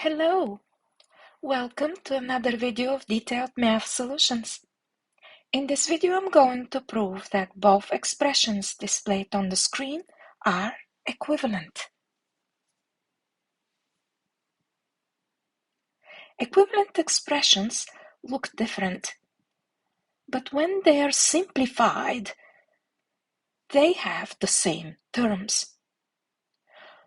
Hello! Welcome to another video of detailed math solutions. In this video I'm going to prove that both expressions displayed on the screen are equivalent. Equivalent expressions look different, but when they are simplified, they have the same terms.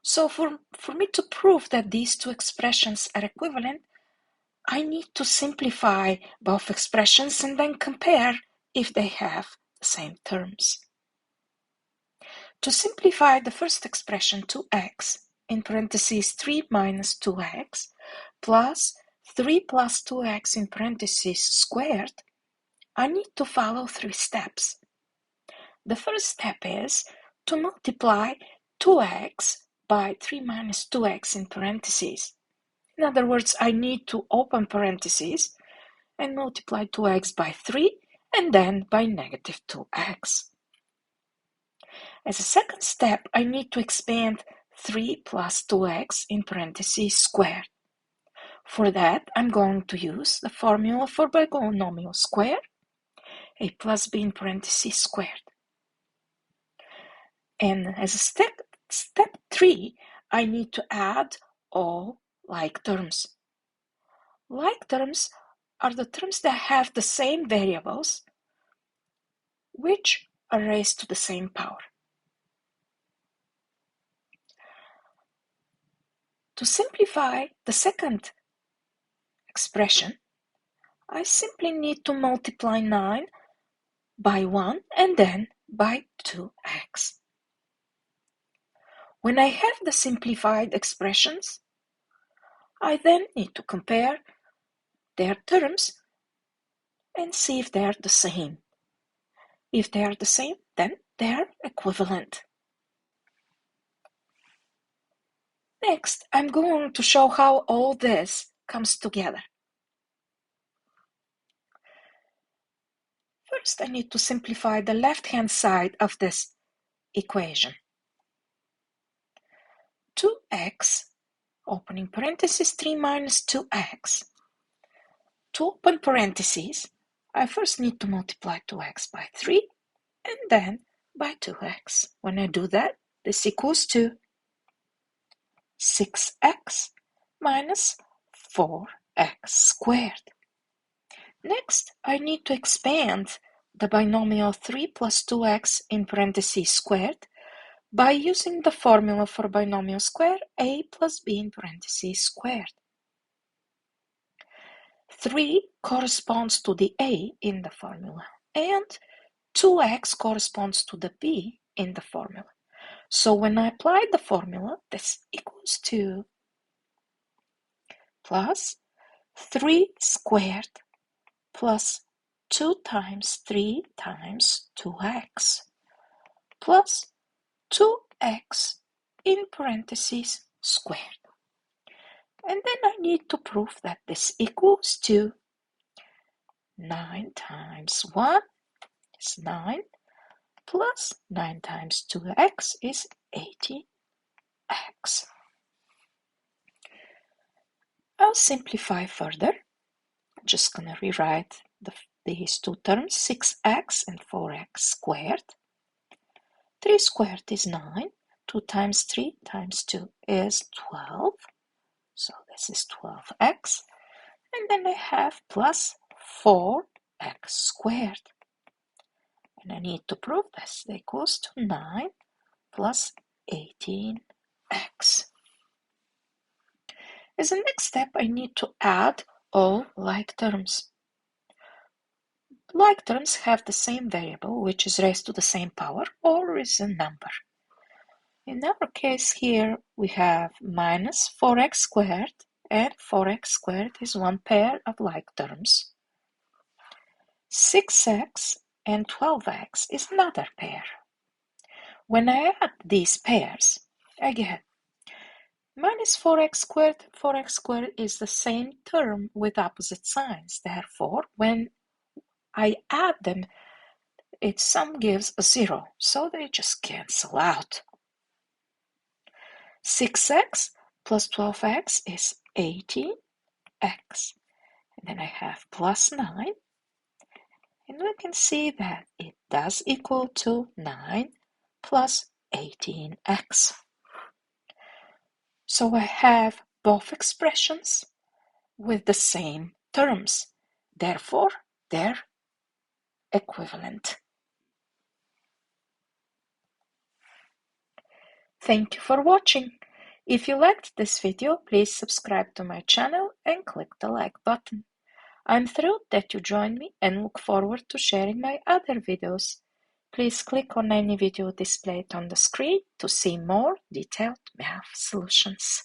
So for me to prove that these two expressions are equivalent, I need to simplify both expressions and then compare if they have the same terms. To simplify the first expression, 2x in parentheses 3 minus 2x plus 3 plus 2x in parentheses squared, I need to follow three steps. The first step is to multiply 2x by 3 minus 2x in parentheses. In other words, I need to open parentheses and multiply 2x by 3 and then by negative 2x. As a second step, I need to expand 3 plus 2x in parentheses squared. For that, I'm going to use the formula for binomial square, a plus b in parentheses squared. And as a step 3, I need to add all like terms. Like terms are the terms that have the same variables, which are raised to the same power. To simplify the second expression, I simply need to multiply 9 by 1 and then by 2x. When I have the simplified expressions, I then need to compare their terms and see if they are the same. If they are the same, then they are equivalent. Next, I'm going to show how all this comes together. First, I need to simplify the left-hand side of this equation. 2x, opening parentheses, 3 minus 2x. To open parentheses, I first need to multiply 2x by 3 and then by 2x. When I do that, this equals to 6x minus 4x squared. Next, I need to expand the binomial 3 plus 2x in parentheses squared by using the formula for binomial square, a plus b in parentheses squared. 3 corresponds to the a in the formula, and 2x corresponds to the b in the formula. So when I apply the formula, this equals to plus 3 squared plus 2 times 3 times 2x plus 2x in parentheses squared. And then I need to prove that this equals to 9 times 1 is 9 plus 9 times 2x is 18x. I'll simplify further. I'm just going to rewrite these two terms, 6x and 4x squared. 3 squared is 9. 2 times 3 times 2 is 12. So this is 12x. And then I have plus 4x squared. And I need to prove this equals to 9 plus 18x. As a next step, I need to add all like terms. Like terms have the same variable, which is raised to the same power, or is a number. In our case here, we have minus 4x squared, and 4x squared is one pair of like terms. 6x and 12x is another pair. When I add these pairs, I get minus 4x squared is the same term with opposite signs. Therefore, when I add them, its sum gives a 0, so they just cancel out. 6x plus 12x is 18x. And then I have plus 9. And we can see that it does equal to 9 plus 18x. So I have both expressions with the same terms. Therefore, they're equivalent. Thank you for watching. If you liked this video, please subscribe to my channel and click the like button. I'm thrilled that you joined me and look forward to sharing my other videos. Please click on any video displayed on the screen to see more detailed math solutions.